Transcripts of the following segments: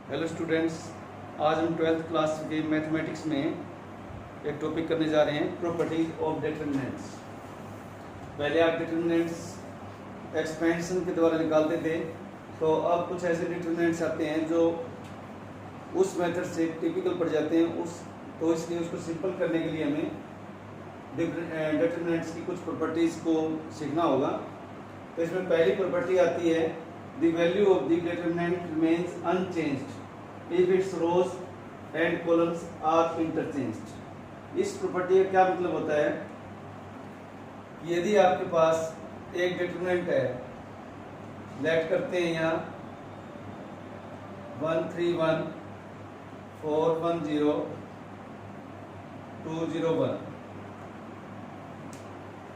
Hello students, आज हम 12th class के मैथमेटिक्स में एक टॉपिक करने जा रहे हैं, प्रॉपर्टीज ऑफ डिटरमिनेंट्स। पहले आप डिटरमिनेंट्स एक्सपेंशन के द्वारा निकालते थे, तो अब कुछ ऐसे डिटरमिनेंट्स आते हैं जो उस मेथड से टिपिकल पड़ जाते हैं तो इसलिए उसको सिंपल करने के लिए हमें डिटरमिनेंट्स की कुछ प्रॉपर्टीज़ को सीखना होगा। तो इसमें पहली प्रॉपर्टी आती है, the value of the determinant remains unchanged if its rows and columns are interchanged। इस प्रॉपर्टी का क्या मतलब होता है कि यदि आपके पास एक डिटरमिनेंट है, लेट करते हैं यहाँ 131 410 201,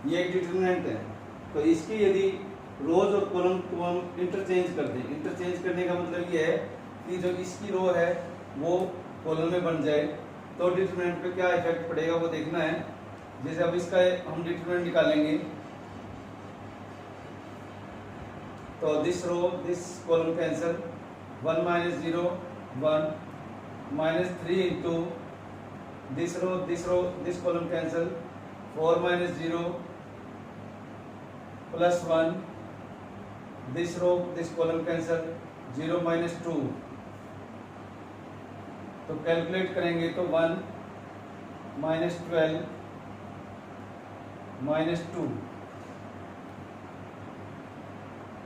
ये एक डिटरमिनेंट है। तो इसकी यदि रोज और कॉलम को हम इंटरचेंज कर दें, इंटरचेंज करने का मतलब ये है कि जो इसकी रो है वो कॉलम में बन जाए, तो डिटरमिनेंट पे क्या इफेक्ट पड़ेगा वो देखना है। जैसे अब इसका हम डिटरमिनेंट निकालेंगे, तो this row this column cancel, 1 - 0 1 -3 into this row this column cancel, 4 - 0 +1 this row this column cancel, 0 - 2। तो कैलकुलेट करेंगे तो 1 - 12 - 2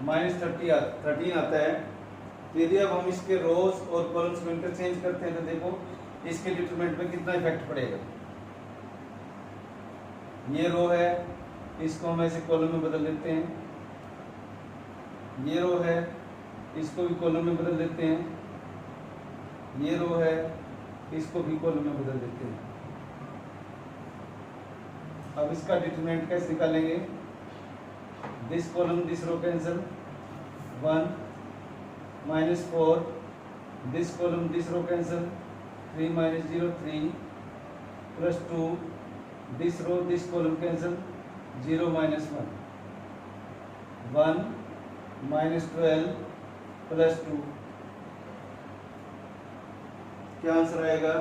-13 आता है। तो यदि अब हम इसके रोज और कॉलम्स को इंटरचेंज करते हैं तो देखो इसके डिटरमिनेंट में कितना इफेक्ट पड़ेगा। ये रो है, इसको हम ऐसे कॉलम में बदल देते हैं, ये रो है, इसको भी कॉलम में बदल देते हैं, ये रो है, इसको भी कॉलम में बदल देते हैं। अब इसका डिटरमिनेंट कैसे निकालेंगे? This column this row cancel, 1 - 4 this column this row cancel, 3 - 0 3 +2 this row this column cancel, 0 - 1 1 - 12 +2। क्या आंसर आएगा?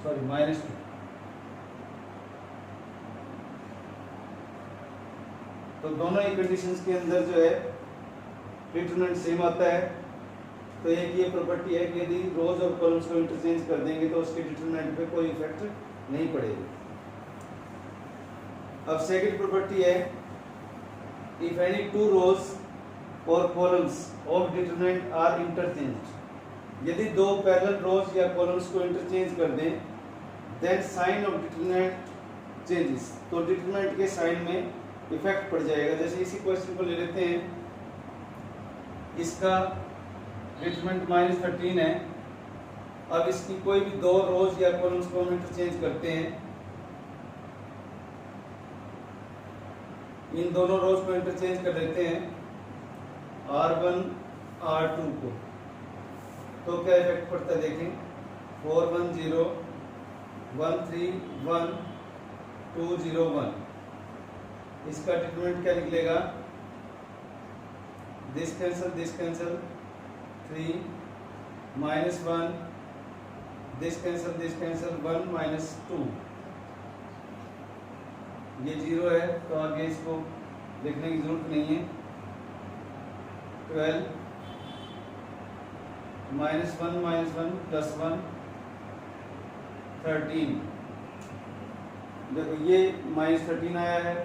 -2। तो दोनों ही कंडीशंस के अंदर जो है डिटरमिनेंट सेम आता है। तो एक ये प्रॉपर्टी है कि यदि रोज और कॉलम्स को इंटरचेंज कर देंगे तो उसके डिटरमिनेंट पे कोई इफेक्ट नहीं पड़ेगा। अब सेकंड प्रॉपर्टी है, इफ एनी टू रोज और columns of determinant are interchanged, यदि दो पैरेलल रोज या कॉलम्स को इंटरचेंज कर दें, then sign of determinant changes, तो डिटरमिनेंट के साइन में इफेक्ट पड़ जाएगा। जैसे इसी क्वेश्चन को ले लेते हैं, इसका डिटरमिनेंट -13 है। अब इसकी कोई भी दो रोज या कॉलम्स को हम इंटरचेंज करते हैं, इन दोनों रोज को इंटरचेंज कर देते हैं R1 R2 को, तो क्या इफेक्ट पड़ता है देखें, 410 131 201। इसका डिटरमिनेंट क्या निकलेगा? This cancel 3 -1 this cancel 1 - 2। ये 0 है, तो आगे इसको देखने की जरूरत नहीं है। 12 -1 +1 13। देखो ये -13 आया है,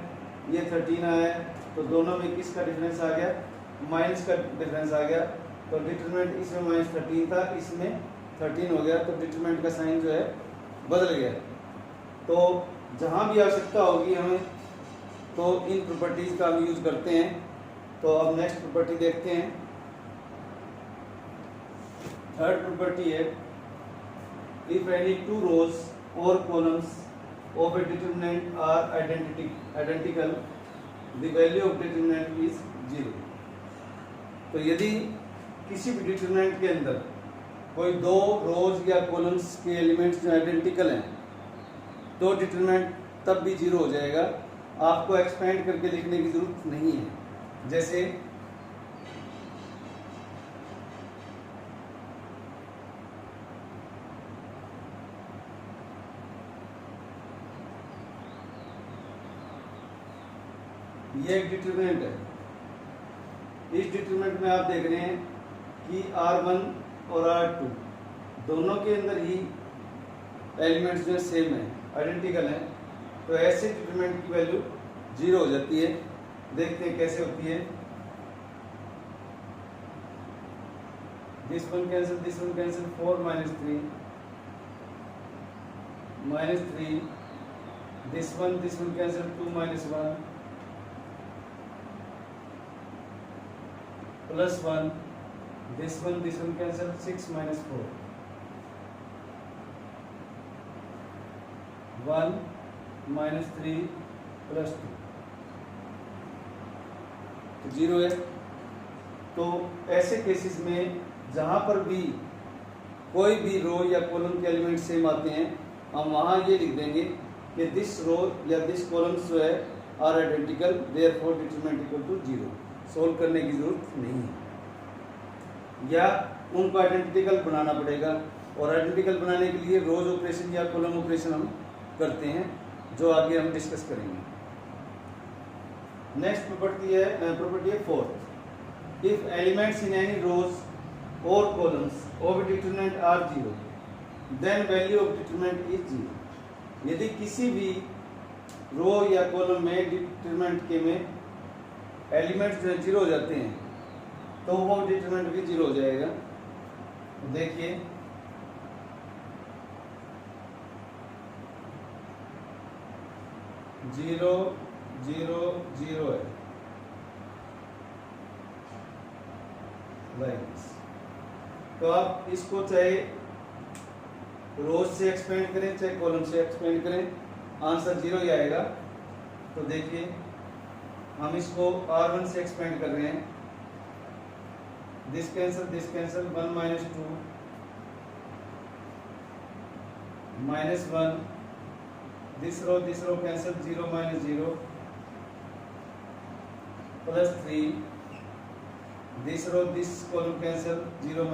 ये 13 आया है, तो दोनों में किसका डिफरेंस आ गया? माइनस का डिफरेंस आ गया। तो डिटरमिनेंट इसमें -13 था, इसमें 13 हो गया, तो डिटरमिनेंट का साइन जो है बदल गया। तो जहाँ भी आवश्यकता होगी हमें, तो इन प्रॉपर्टीज का हम यूज करते हैं। तो अब नेक्स्ट प्रॉपर्टी देखते हैं। थर्ड प्रॉपर्टी है, इफ एनी टू रोज और columns of a determinant are identical, the value of determinant is 0। तो यदि किसी भी डिटरमिनेंट के अंदर कोई दो रोज या कॉलम्स के एलिमेंट्स जो आइडेंटिकल हैं, तो डिटरमिनेंट तब भी 0 हो जाएगा। आपको एक्सपेंड करके लिखने की जरूरत नहीं है। जैसे ये एक डिटरमिनेंट है। इस डिटरमिनेंट में आप देख रहे हैं कि R1 और R2 दोनों के अंदर ही एलिमेंट्स जो सेम है, आइडेंटिकल हैं, तो ऐसे डिटरमिनेंट की वैल्यू 0 हो जाती है। देखते हैं कैसे होती है। This one cancel, 4 - 3 -3, this one cancel, 2 - 1 +1, this one cancel, 6 - 4 1 - 3 +2 तो 0 है। तो ऐसे केसेस में जहां पर भी कोई भी रो या कॉलम के एलिमेंट सेम आते हैं, हम वहां ये लिख देंगे कि दिस रो या दिस कॉलम्स जो है are identical, therefore determinant equal to 0। Solve करने की जरूरत नहीं है, या उनको आइडेंटिकल बनाना पड़ेगा। और आइडेंटिकल बनाने के लिए रोज ऑपरेशन या कॉलम ऑपरेशन हम करते हैं, जो आगे हम डिस्कस करेंगे। नेक्स्ट प्रॉपर्टी है 4th। If elements in any rows और columns of determinant are 0, then value of determinant is 0। यदि किसी भी रो या कॉलम में डिटरमिनेंट के में एलिमेंट्स जो है 0 हो जाते हैं, तो वो डिटरमिनेंट भी 0 हो जाएगा। देखिए जीरो 0 0 है, तो आप इसको चाहे रोज से एक्सपेंड करें चाहे कॉलम से एक्सपेंड करें, आंसर 0 ही आएगा। तो देखिए हम इसको R1 से एक्सपेंड कर रहे हैं। This cancel 1 - 2 -1, this row cancel, 0 - 0 +3, this column cancel, 0 -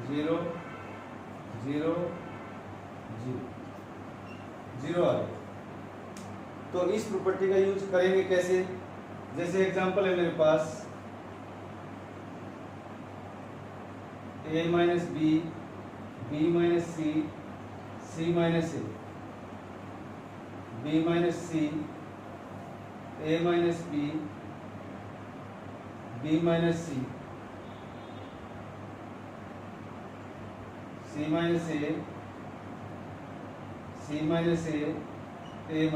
0 0 0 0 आ गया। तो इस प्रॉपर्टी का यूज करेंगे कैसे? जैसे एग्जांपल है मेरे पास a - b, b - c, c - a, b - c, a - b, b - c, c - a, c - a, a - b।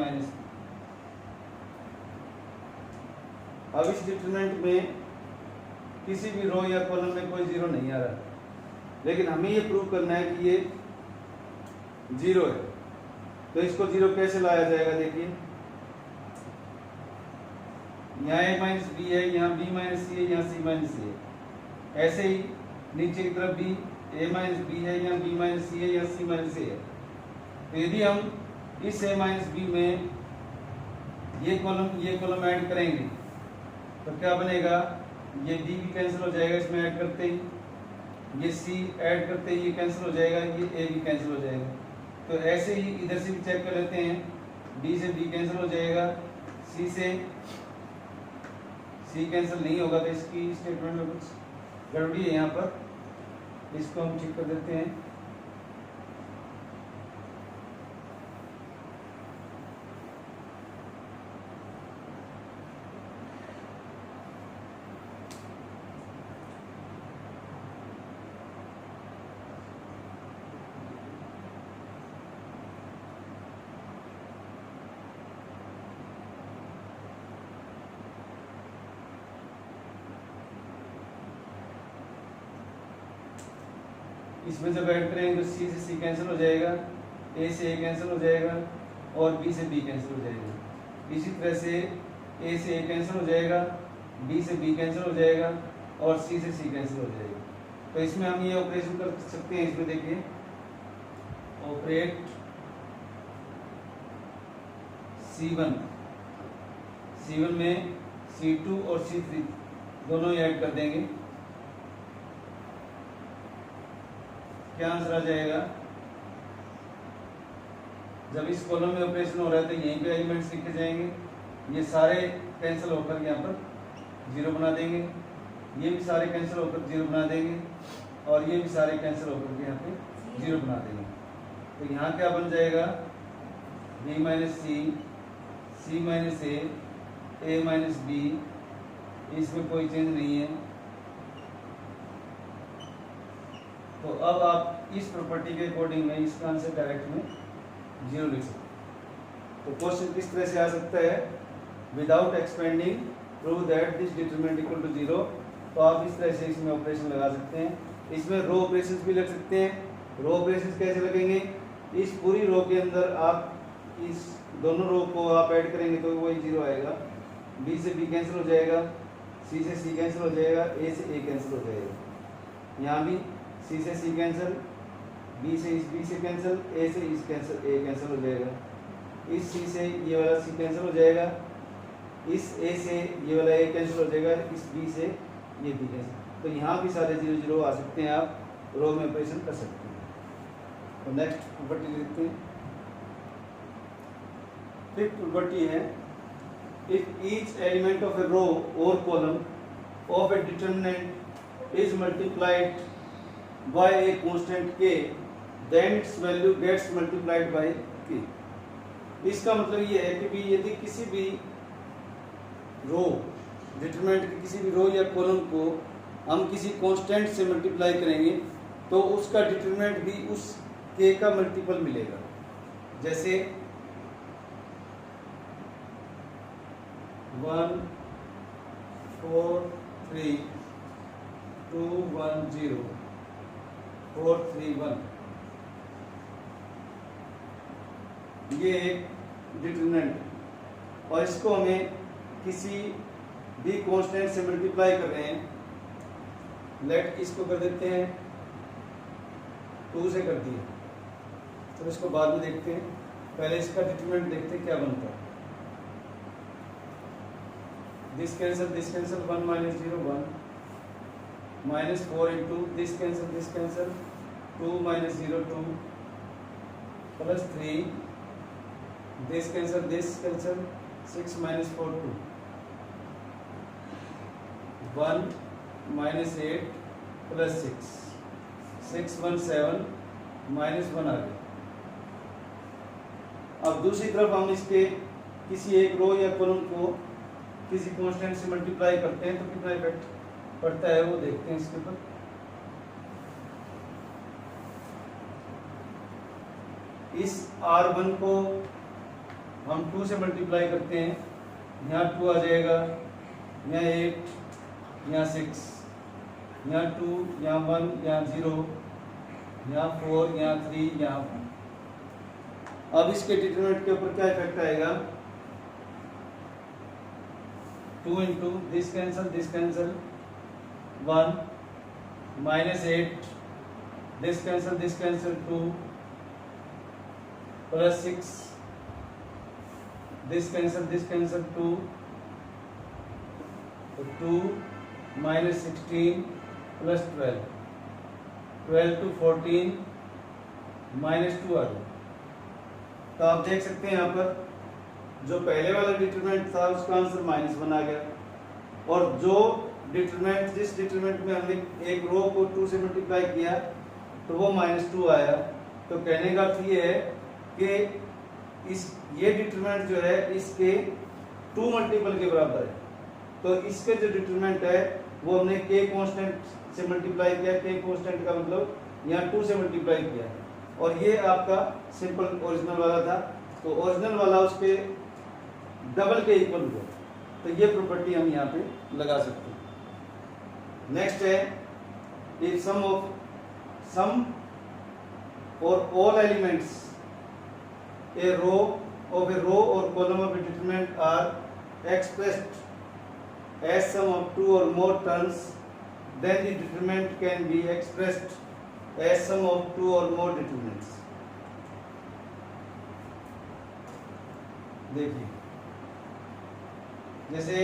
अब इस डिटरमिनेंट में किसी भी रो या कॉलम में कोई 0 नहीं आ रहा, लेकिन हमें ये प्रूव करना है कि ये 0 है। तो इसको 0 कैसे लाया जाएगा? देखिए यहाँ a - b है, यहाँ b - c है, यहाँ c - c है। ऐसे ही नीचे की तरफ भी a - b है, यहाँ b - c है, यहाँ c - c है। तो यदि हम इस a - b में ये कॉलम ऐड करेंगे तो क्या बनेगा? ये d भी कैंसिल हो जाएगा इसमें ऐड करते ही, ये c ऐड करते ही ये कैंसिल हो जाएगा, ये a भी कैंसिल हो जाएगा। तो ऐसे ही इधर से भी चेक कर लेते हैं, d से b कैंसिल हो जाएगा, c से c कैंसिल नहीं होगा, तो इसकी स्टेटमेंट में कुछ गड़बड़ी है यहाँ पर, इसको हम ठीक कर देते हैं। इसमें जब ऐड करेंगे तो c से c कैंसिल हो जाएगा, a से a कैंसिल हो जाएगा और b से b कैंसिल हो जाएगा। इसी तरह से a से a कैंसिल हो जाएगा, b से b कैंसिल हो जाएगा और c से c कैंसिल हो जाएगा। तो इसमें हम ये ऑपरेशन कर सकते हैं। इसमें देखिए ऑपरेट C1 में C2 और C3 दोनों ऐड कर देंगे, क्या आंसर आ जाएगा? जब इस कॉलम में ऑपरेशन हो रहा है तो यहीं पे एलिमेंट्स लिखे जाएंगे, ये सारे कैंसिल होकर यहाँ पर 0 बना देंगे, ये भी सारे कैंसिल होकर 0 बना देंगे, और ये भी सारे कैंसिल होकर के यहाँ पे 0 बना देंगे। तो यहाँ क्या बन जाएगा, b माइनस सी, सी माइनस ए माइनस बी, इसमें कोई चेंज नहीं है। तो अब आप इस प्रॉपर्टी के अकॉर्डिंग में इसका आंसर डायरेक्ट में 0 लिख सकते हैं। तो क्वेश्चन किस तरह से आ सकता है, without expanding prove that this determinant equal to 0। तो आप इस तरह से इसमें ऑपरेशन लगा सकते हैं। इसमें रो ऑपरेशंस भी लग सकते हैं। रो ऑपरेशंस कैसे लगेंगे, इस पूरी रो के अंदर आप इस दोनों रो को आप ऐड करेंगे तो वही 0 आएगा, बी से बी कैंसिल हो जाएगा, सी से सी कैंसिल हो जाएगा, ए से ए कैंसिल हो जाएगा, यहाँ भी सी से सी कैंसिल, बी से इस बी से कैंसिल, ए से इस कैंसिल ए कैंसिल हो जाएगा, इस सी से ये वाला सी कैंसिल हो जाएगा, इस ए से ये वाला ए कैंसिल हो जाएगा, इस बी से ये बी कैंसिल। तो यहाँ भी सारे 0 0 आ सकते हैं, आप रो में ऑपरेशन कर सकते हैं। तो नेक्स्ट प्रॉपर्टी देखते हैं। फिफ्थ प्रॉपर्टी है, if each element of A row और column of a determinant is multiplied by a constant k, then its value gets multiplied by k। इसका मतलब ये है कि भी यदि किसी भी रो डिटरमिनेंट के किसी भी रो या कॉलम को हम किसी कांस्टेंट से मल्टीप्लाई करेंगे तो उसका डिटरमिनेंट भी उस k का मल्टीपल मिलेगा। जैसे 1 4 3 2 1 0 4 3 1, ये एक डिटरमिनेंट, और इसको हमें किसी भी कांस्टेंट से मल्टीप्लाई कर रहे हैं। लेट इसको कर देते हैं 2 से कर दिए, तो इसको बाद में देखते हैं, पहले इसका डिटरमिनेंट देखते हैं क्या बनता है। This cancel 1 minus 0 1, minus 4 into this cancel 2 minus 0 2 plus 3, this cancel 6 minus 4 2, 1 minus 8 plus 6 6 1 7 minus 1 आ गया। अब दूसरी तरफ हम इसके किसी एक रो या कॉलम को किसी कांस्टेंट से मल्टीप्लाई करते हैं तो कितना इफेक्ट पड़ता है वो देखते हैं इसके ऊपर। इस R1 को हम 2 से मल्टीप्लाई करते हैं, यहाँ 2 आ जाएगा, यहाँ 8, यहाँ 6, यहाँ 2, यहाँ 1, यहाँ 0, यहाँ 4, यहाँ 3, यहाँ 1। अब इसके डिटरमिनेंट के ऊपर क्या इफेक्ट आएगा, 2 into this cancel 1 minus 8, this cancel 2 plus 6, this cancel 2, so 2 minus 16 plus 12 to 14 minus 2 आ गया। तो आप देख सकते हैं यहाँ पर जो पहले वाला डिटरमिनेंट था उसका आंसर -1 आ गया, और जो डिटरमिनेंट जिस डिटरमिनेंट में हमने एक रो को 2 से मल्टीप्लाई किया तो वो -2 आया। तो कहने का अर्थ ये है कि ये डिटरमिनेंट जो है इसके 2 मल्टीपल के बराबर है। तो इसके जो डिटरमिनेंट है वो हमने k कांस्टेंट से मल्टीप्लाई किया, k कांस्टेंट का मतलब यहाँ 2 से मल्टीप्लाई किया, और ये आपका सिंपल ओरिजिनल वाला था, तो ओरिजिनल वाला उसके डबल के इक्वल हुआ। तो ये प्रॉपर्टी हम यहाँ पे लगा सकते हैं। नेक्स्ट है, इफ सम और ऑल एलिमेंट्स ए रो और column of a determinant are expressed as sum of 2 or more terms, then the determinant can be expressed as sum of 2 or more determinants। देखिए, जैसे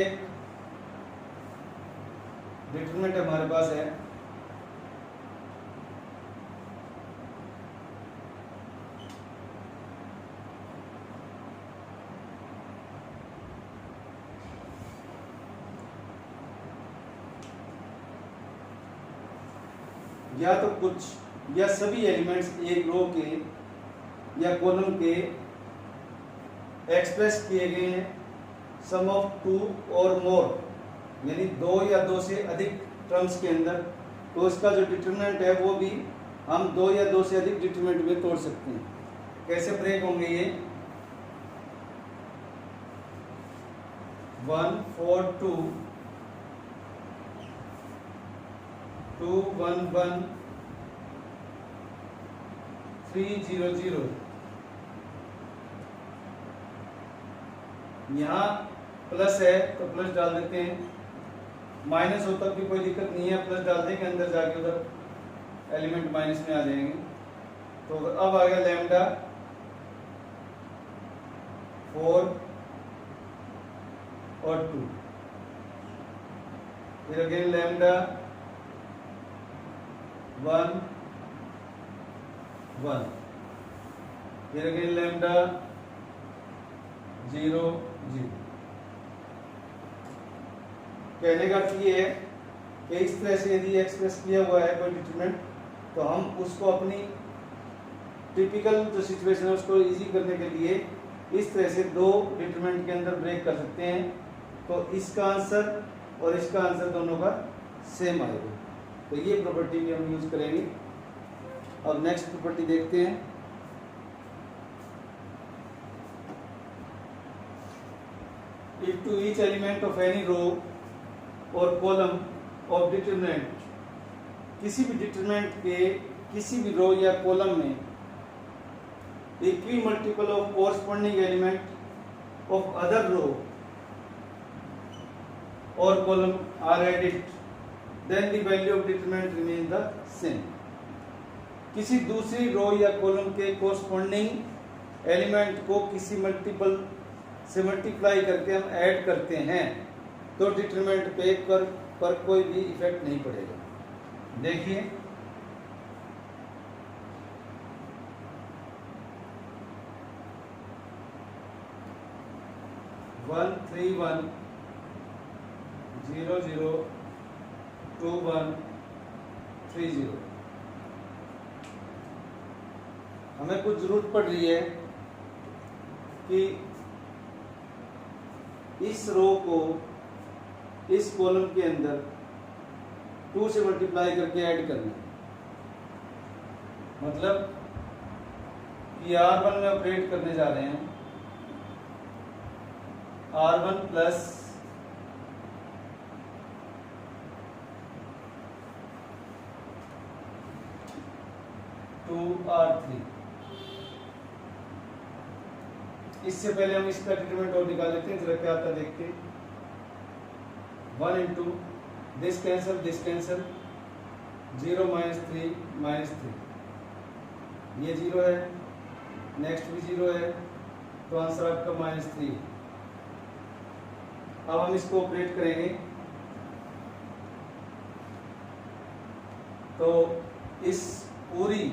determinant हमारे पास है या तो कुछ या सभी एलिमेंट्स एक रो के या कॉलम के एक्सप्रेस किए गए हैं सम ऑफ टू और मोर, यानी दो या दो से अधिक टर्म्स के अंदर, तो इसका जो डिटरमिनेंट है वो भी हम दो या दो से अधिक डिटरमिनेंट में तोड़ सकते हैं। कैसे ब्रेक होंगे ये? 1 4 2 2 1 1 3 0 0। यहाँ प्लस है तो प्लस डाल देते हैं, माइनस हो तब भी कोई दिक्कत नहीं है, प्लस डाल देंगे अंदर जाके उधर एलिमेंट माइनस में आ जाएंगे। तो अब आ गया लैम्डा 4 और 2, फिर अगेन लैम्डा 1 1, फिर अगेन लैम्डा 0 0। कहने का अर्थ ये है कि इस तरह से यदि एक्सप्रेस किया हुआ है कोई डिटरमिनेंट, तो हम उसको अपनी टिपिकल जो सिचुएशन है उसको इजी करने के लिए इस तरह से दो डिटरमिनेंट के अंदर ब्रेक कर सकते हैं। तो इसका आंसर और इसका आंसर दोनों का सेम आएगा। तो ये प्रॉपर्टी भी हम यूज करेंगे। अब नेक्स्ट प्रॉपर्टी देखते हैं। If to each element of any row or column of determinant, किसी भी डिटरमिनेंट के किसी भी रो या कॉलम में equimultiple of corresponding element of other row और column are added, then the value of determinant remain the same. किसी दूसरी रो या कॉलम के कोरस्पॉन्डिंग एलिमेंट को किसी मल्टीपल से मल्टीप्लाई करके हम ऐड करते हैं तो डिटरमिनेंट पे पर कोई भी इफेक्ट नहीं पड़ेगा। देखिए वन 3 1 0 0 2 1 3 0। हमें कुछ जरूरत पड़ रही है कि इस रो को इस कॉलम के अंदर 2 से मल्टीप्लाई करके ऐड करना, मतलब कि R1 में ऑपरेट करने जा रहे हैं R1 प्लस R3। इससे पहले हम इसका डिटरमिनेंट और निकाल लेते हैं, जरा क्या आता है देखते हैं। 1 इंटू दिस कैंसल 0 -3 -3, ये 0 है, नेक्स्ट भी 0 है, तो आंसर आपका -3। अब हम इसको ऑपरेट करेंगे तो इस पूरी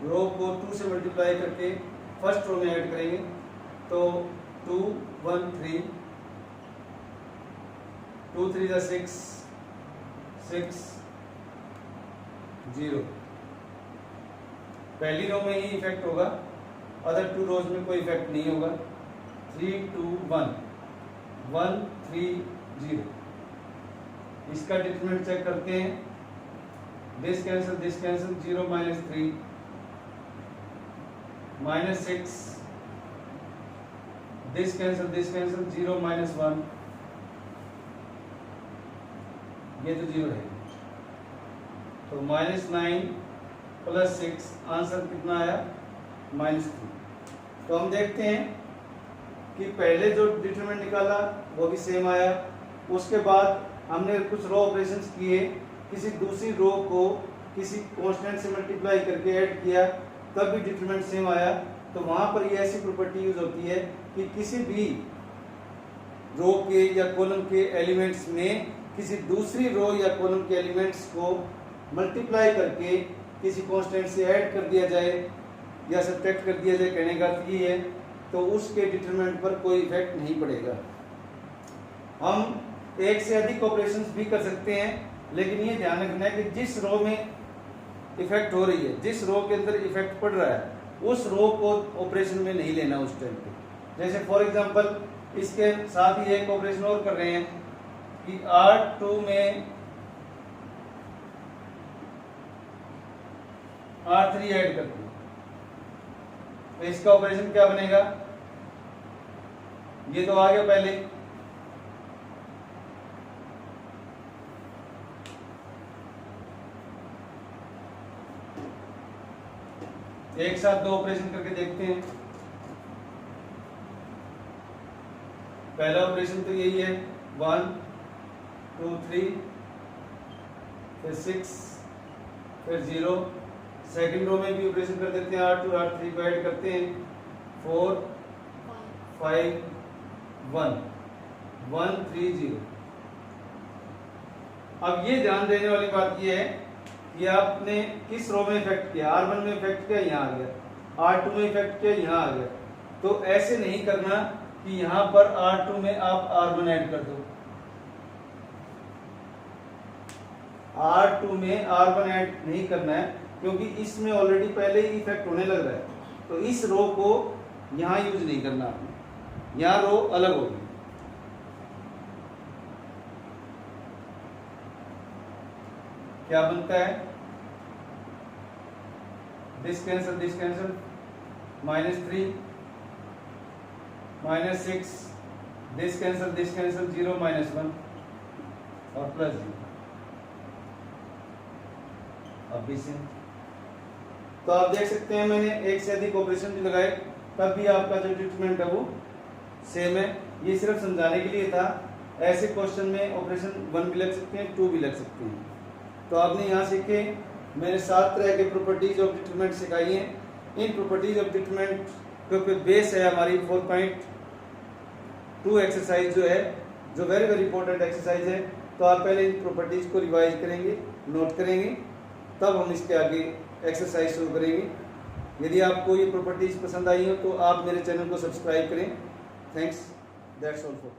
रो को 2 से मल्टीप्लाई करके फर्स्ट रो में ऐड करेंगे तो 2 1 3 2 3 6 6 0। पहली रो में ही इफेक्ट होगा, अदर 2 रोज में कोई इफेक्ट नहीं होगा। 3 2 1 1 3 0। इसका डिटरमिनेंट चेक करते हैं। दिस कैंसल 0 -3 -6, दिस कैंसल 0 -1, ये तो 0 है, तो -9 + 6 आंसर कितना आया -3। तो हम देखते हैं कि पहले जो डिटरमिनेंट निकाला वो भी सेम आया, उसके बाद हमने कुछ रो ऑपरेशंस किए, किसी दूसरी रो को किसी कांस्टेंट से मल्टीप्लाई करके ऐड किया तब भी डिटरमिनेंट सेम आया। तो वहां पर ये ऐसी प्रॉपर्टी यूज होती है कि किसी भी रो के या कॉलम के एलिमेंट्स में किसी दूसरी रो या कॉलम के एलिमेंट्स को मल्टीप्लाई करके किसी कांस्टेंट से ऐड कर दिया जाए या सब्ट्रैक्ट कर दिया जाए, कहने का अर्थ ये है, तो उसके डिटरमिनेंट पर कोई इफेक्ट नहीं पड़ेगा। हम एक से अधिक ऑपरेशंस भी कर सकते हैं, लेकिन ये ध्यान रखना है कि जिस रो में इफेक्ट हो रही है, जिस रो के अंदर इफेक्ट पड़ रहा है उस रो को ऑपरेशन में नहीं लेना उस टाइम पे। जैसे फॉर एग्जांपल इसके साथ ही एक ऑपरेशन और कर रहे हैं कि R2 में R3 ऐड करते हैं, तो इसका ऑपरेशन क्या बनेगा, ये तो आ गया पहले, एक साथ दो ऑपरेशन करके देखते हैं। पहला ऑपरेशन तो यही है 1 2 3, फिर 6, फिर 0। सेकंड रो में भी ऑपरेशन कर देते हैं, R2 R3 को ऐड करते हैं, 4 5 1 1 3 0। अब ये ध्यान देने वाली बात ये है कि आपने किस रो में इफेक्ट किया, R1 में इफेक्ट किया, यहाँ आ गया, R2 में इफेक्ट किया, यहाँ आ गया। तो ऐसे नहीं करना कि यहाँ पर R2 में आप R1 ऐड कर दो, R2 में R1 ऐड नहीं करना है, क्योंकि इसमें ऑलरेडी पहले ही इफेक्ट होने लग रहा है। तो इस रो को यहाँ यूज नहीं करना आपने, यहाँ रो अलग होगी। क्या बनता है, दिस कैंसल -3 -6, दिस कैंसल 0 -1 और +0। अब भी सेम। तो आप देख सकते हैं मैंने एक से अधिक ऑपरेशन भी लगाए, तब भी आपका जो ट्रीटमेंट है वो सेम है। ये सिर्फ समझाने के लिए था, ऐसे क्वेश्चन में ऑपरेशन 1 भी लग सकते हैं, 2 भी लग सकते हैं। तो आपने यहाँ सीखे, मैंने 7 तरह के प्रॉपर्टीज ऑफ डिटरमिनेंट सिखाई हैं। इन प्रॉपर्टीज ऑफ डिटरमिनेंट के बेस है हमारी 4.2 एक्सरसाइज जो है, जो वेरी इंपॉर्टेंट एक्सरसाइज है। तो आप पहले इन प्रॉपर्टीज को रिवाइज करेंगे, नोट करेंगे, तब हम इसके आगे एक्सरसाइज शुरू करेंगे। यदि आपको ये प्रॉपर्टीज पसंद आई हो तो आप मेरे चैनल को सब्सक्राइब करें। Thanks, that's all for